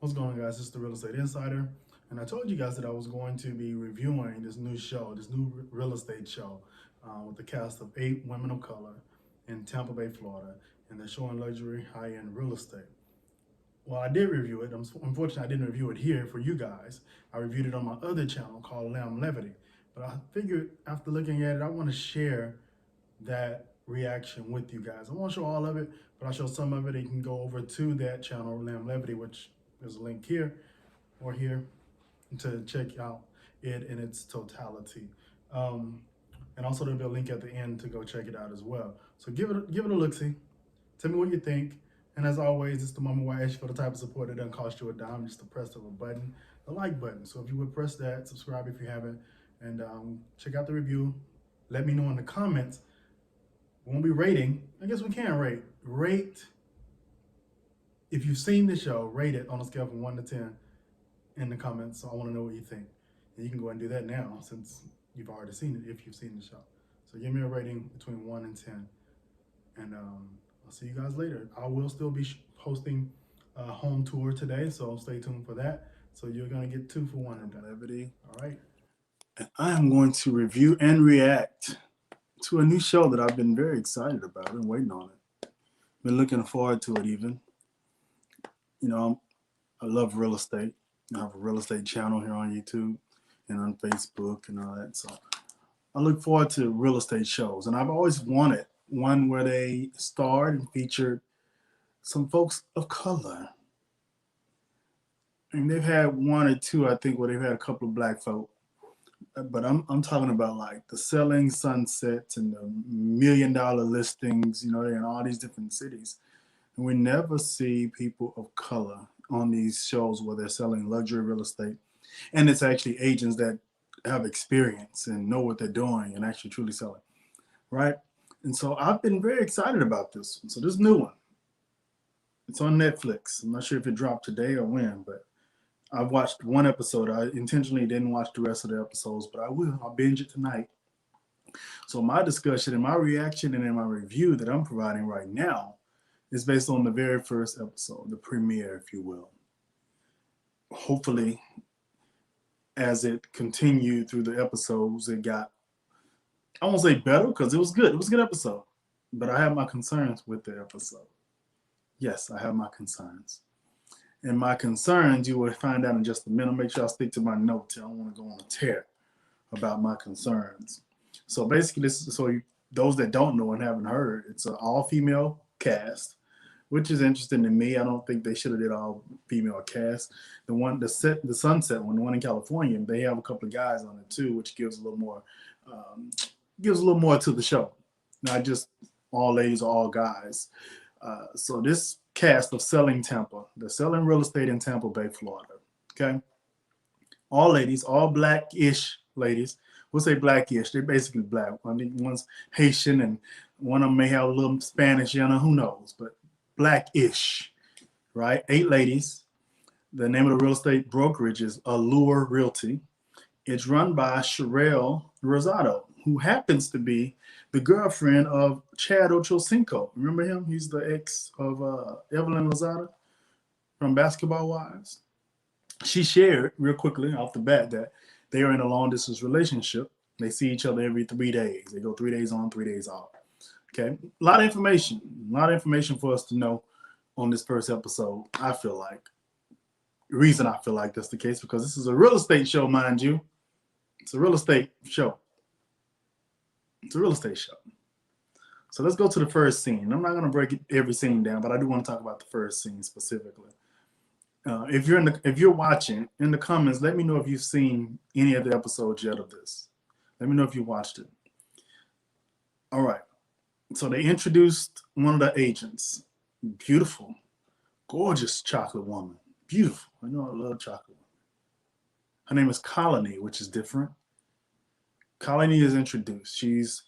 What's going on, guys? This is the Real Estate Insider, and I told you guys that I was going to be reviewing this new show, this new real estate show, with the cast of 8 women of color in Tampa Bay, Florida, and they're showing luxury, high-end real estate. Well, I did review it. Unfortunately, I didn't review it here for you guys. I reviewed it on my other channel called Lamb Levity. But I figured after looking at it, I want to share that reaction with you guys. I won't show all of it, but I'll show some of it. You can go over to that channel, Lamb Levity, which there's a link here or here to check out it in its totality. And also there'll be a link at the end to go check it out as well. So give it a look see. Tell me what you think. And as always, it's the moment where I ask you for the type of support that doesn't cost you a dime, just the press of a button, the like button. So if you would press that, subscribe if you haven't, and check out the review. Let me know in the comments. We won't be rating. I guess we can rate. Rate, if you've seen the show, rate it on a scale from 1 to 10 in the comments. So I want to know what you think. And you can go ahead and do that now since you've already seen it if you've seen the show. So give me a rating between 1 and 10. And I'll see you guys later. I will still be posting a home tour today, so stay tuned for that. So you're going to get 2 for 1 today. Levity. All right. And I am going to review and react to a new show that I've been very excited about. I've been waiting on it. Been looking forward to it even. You know, I love real estate. I have a real estate channel here on YouTube and on Facebook and all that. So I look forward to real estate shows. And I've always wanted one where they starred and featured some folks of color. And they've had one or two, I think, where they've had a couple of black folk. But I'm talking about like the Selling Sunsets and the $1 million listings, you know, they're in all these different cities. And we never see people of color on these shows where they're selling luxury real estate. And it's actually agents that have experience and know what they're doing and actually truly selling, right? And so I've been very excited about this one. So this new one, it's on Netflix. I'm not sure if it dropped today or when, but I've watched one episode. I intentionally didn't watch the rest of the episodes, but I will. I'll binge it tonight. So my discussion and my reaction and in my review that I'm providing right now is based on the very first episode, the premiere, if you will. Hopefully, as it continued through the episodes, it got, I won't say better because it was good. It was a good episode. But I have my concerns with the episode. Yes, I have my concerns. And my concerns, you will find out in just a minute. Make sure I stick to my notes. I don't want to go on a tear about my concerns. So basically, this is those that don't know and haven't heard, it's an all-female cast, which is interesting to me. I don't think they should have did all female cast. The Sunset one, the one in California, they have a couple of guys on it too, which gives a little more to the show, not just all ladies or all guys. So this cast of Selling Tampa, they're selling real estate in Tampa Bay, Florida. Okay, all ladies, all black-ish ladies. We'll say black-ish. They're basically black. I mean, one's Haitian and one of them may have a little Spanish in her. Who knows? But black-ish, right? 8 ladies. The name of the real estate brokerage is Allure Realty. It's run by Sherelle Rosado, who happens to be the girlfriend of Chad Ochocinco. Remember him? He's the ex of Evelyn Lozada from Basketball Wives. She shared real quickly off the bat that they are in a long distance relationship. They see each other every 3 days. They go 3 days on, 3 days off. Okay, a lot of information for us to know on this first episode. I feel like the reason I feel like that's the case because this is a real estate show, mind you. It's a real estate show. It's a real estate show. So let's go to the first scene. I'm not going to break every scene down, but I do want to talk about the first scene specifically. If you're watching in the comments, let me know if you've seen any of the episodes yet of this. Let me know if you watched it. All right. So they introduced one of the agents. Beautiful, gorgeous chocolate woman. Beautiful. I know I love chocolate. Her name is Colony, which is different. Colony is introduced. She's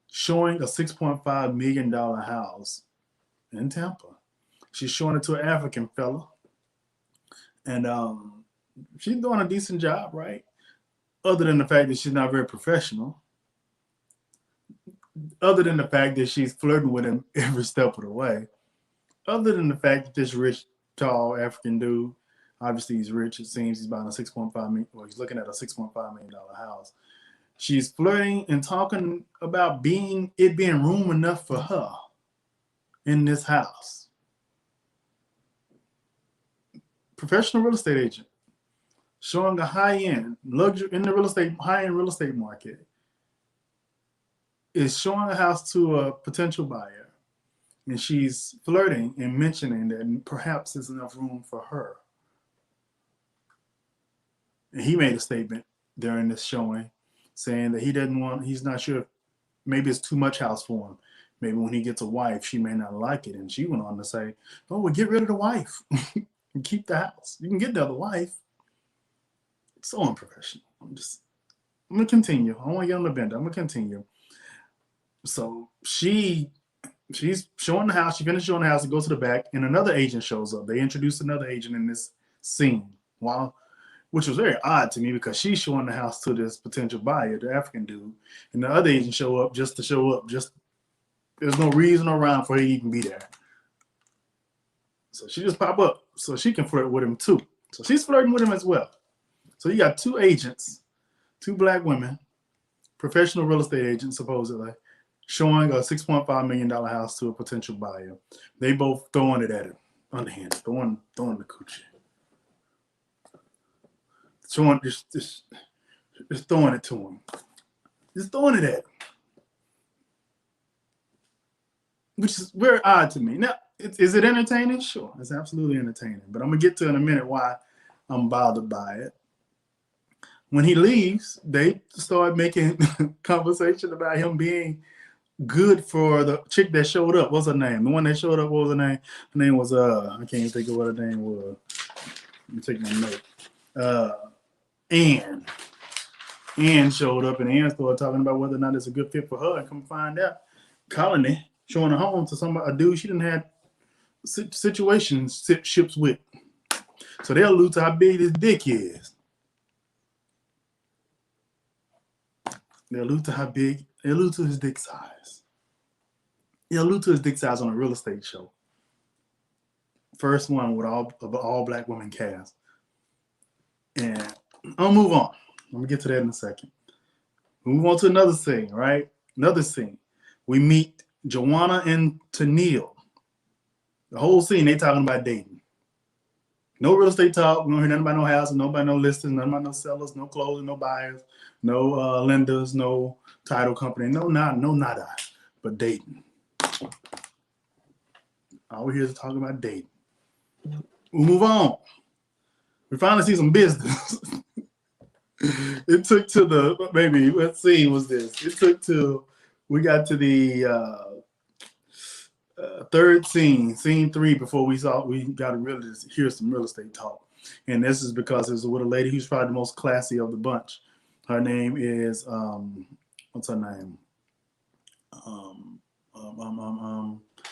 showing a $6.5 million house in Tampa. She's showing it to an African fella. And she's doing a decent job, right? Other than the fact that she's not very professional. Other than the fact that she's flirting with him every step of the way. Other than the fact that this rich, tall African dude Obviously, he's rich. It seems he's buying a 6.5 million. Well, he's looking at a $6.5 million house. She's flirting and talking about being room enough for her in this house. Professional real estate agent showing a high-end luxury in the high-end real estate market is showing a house to a potential buyer, and she's flirting and mentioning that perhaps there's enough room for her. And he made a statement during this showing saying that he's not sure, maybe it's too much house for him. Maybe when he gets a wife, she may not like it. And she went on to say, oh, well, get rid of the wife and keep the house. You can get the other wife. It's so unprofessional. I'm going to continue. I don't want to get on the bender. I'm going to continue. So she's showing the house. She finished showing the house and goes to the back, and another agent shows up. They introduced another agent in this scene, which was very odd to me because she's showing the house to this potential buyer, the African dude, and the other agent show up just to show up. There's no reason around for her to even be there. So she just pop up so she can flirt with him too. So she's flirting with him as well. So you got two agents, two black women, professional real estate agents supposedly, showing a $6.5 million house to a potential buyer. They both throwing it at him, underhanded, throwing the coochie. Showing, just throwing it to him. Just throwing it at him. Which is very odd to me. Now, is it entertaining? Sure, it's absolutely entertaining. But I'm going to get to in a minute why I'm bothered by it. When he leaves, they start making conversation about him being good for the chick that showed up. What's her name? The one that showed up, what was her name? Her name was, I can't even think of what her name was. Let me take my note. Ann. Ann showed up, and Ann started talking about whether or not it's a good fit for her, and come find out, Colony showing a home to a dude she didn't have situationships with. So they allude to how big this dick is. They allude to his dick size. They allude to his dick size on a real estate show. First one with all black women cast. And I'll move on. I'm gonna get to that in a second. We move on to another scene, right? Another scene. We meet Joanna and Tennille. The whole scene, they talking about dating. No real estate talk. We don't hear nothing about no houses, nobody no listings, nothing about no sellers, no closing, no buyers, no lenders, no title company, no nada, but dating. All we're here to talk about dating. We move on. We finally see some business. It took to what scene was this? It took till we got to the third scene 3, before we got to really hear some real estate talk. And this is because it's with a lady who's probably the most classy of the bunch. Her name is, what's her name?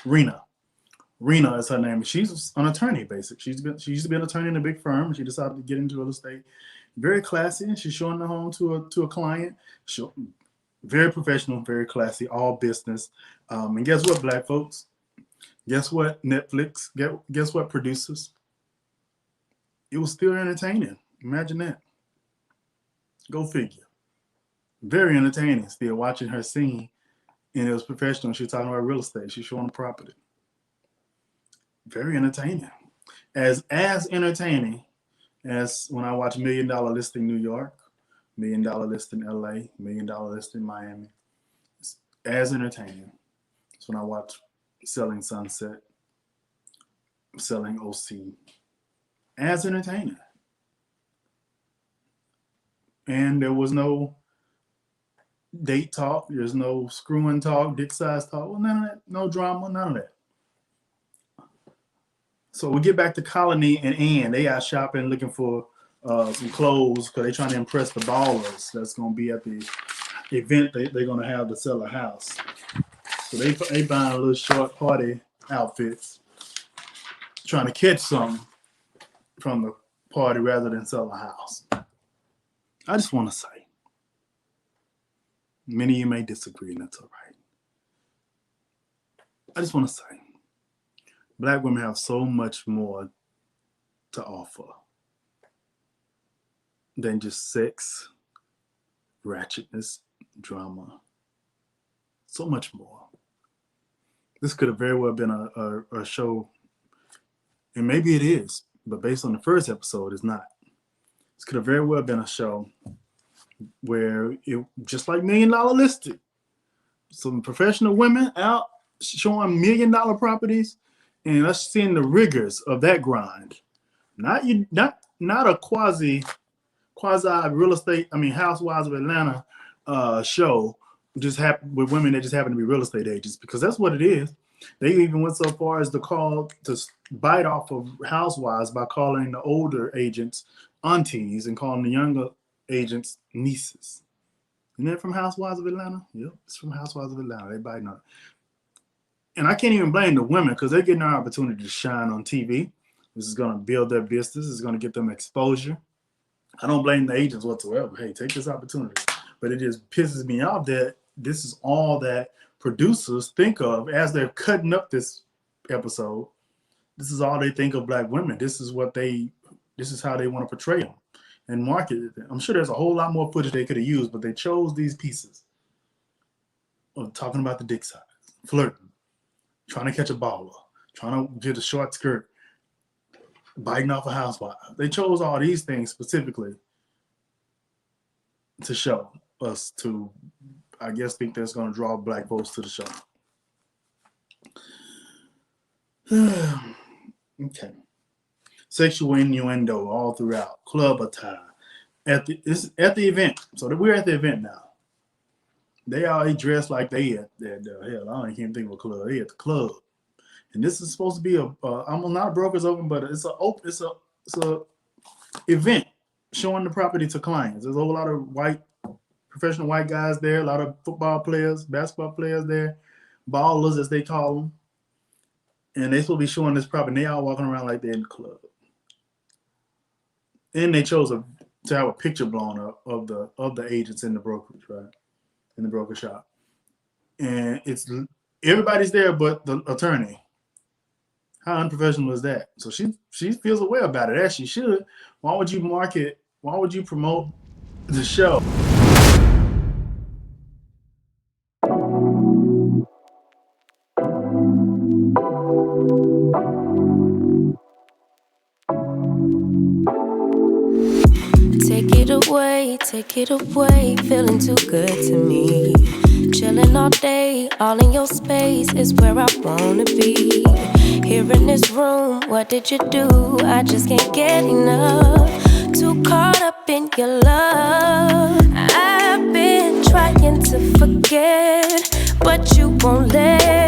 Rena. Rena is her name. She's an attorney, basically. She used to be an attorney in a big firm. She decided to get into real estate. Very classy, and she's showing the home to a client. Very professional, very classy, all business. And guess what, black folks? Guess what, Netflix? Guess what, producers? It was still entertaining. Imagine that. Go figure. Very entertaining. Still watching her scene, and it was professional. She was talking about real estate. She's showing the property. Very entertaining. As entertaining as when I watch $1 Million Listing New York, $1 Million Listing LA, $1 Million Listing Miami. It's as entertaining. It's when I watch Selling Sunset, Selling OC. As entertaining. And there was no date talk. There's no screwing talk, dick size talk. Well, none of that. No drama, none of that. So we get back to Colony and Ann. They out shopping, looking for some clothes because they're trying to impress the ballers that's going to be at the event they're going to have to sell a house. So they buying little short party outfits, trying to catch something from the party rather than sell a house. I just want to say, many of you may disagree, and that's all right. I just want to say, black women have so much more to offer than just sex, ratchetness, drama. So much more. This could have very well been a show, and maybe it is, but based on the first episode, it's not. This could have very well been a show where it, just like $1 Million Listed, some professional women out showing $1 million properties, and us seeing the rigors of that grind. Not a quasi real estate. I mean, Housewives of Atlanta show just happen with women that just happen to be real estate agents, because that's what it is. They even went so far as to bite off of housewives by calling the older agents aunties and calling the younger agents nieces. Isn't that from Housewives of Atlanta? Yep, it's from Housewives of Atlanta. They biting on it. And I can't even blame the women, because they're getting their opportunity to shine on TV. This is going to build their business. This is going to get them exposure. I don't blame the agents whatsoever. Hey, take this opportunity. But it just pisses me off that this is all that producers think of as they're cutting up this episode. This is all they think of Black women. This is how they want to portray them and market it. I'm sure there's a whole lot more footage they could have used, but they chose these pieces of talking about the dick size, flirting, trying to catch a baller, trying to get a short skirt, biting off a housewife. They chose all these things specifically to show us to, I guess, think that's going to draw Black folks to the show. Okay. Sexual innuendo all throughout. Club attire. At the event. So we're at the event now. They all dressed like they at hell, I don't even think of a club. They at the club. And this is supposed to be I'm not a broker's open, but it's a event showing the property to clients. There's a whole lot of professional white guys there, a lot of football players, basketball players there, ballers as they call them. And they're supposed to be showing this property, and they all walking around like they're in the club. And they chose to have a picture blown up of the agents in the brokerage, right? In the broker shop. And it's everybody's there but the attorney. How unprofessional is that? So she feels aware about it, as she should. Why would you promote the show? Take it away, feeling too good to me. Chilling all day, all in your space is where I wanna be. Here in this room, what did you do? I just can't get enough. Too caught up in your love. I've been trying to forget, but you won't let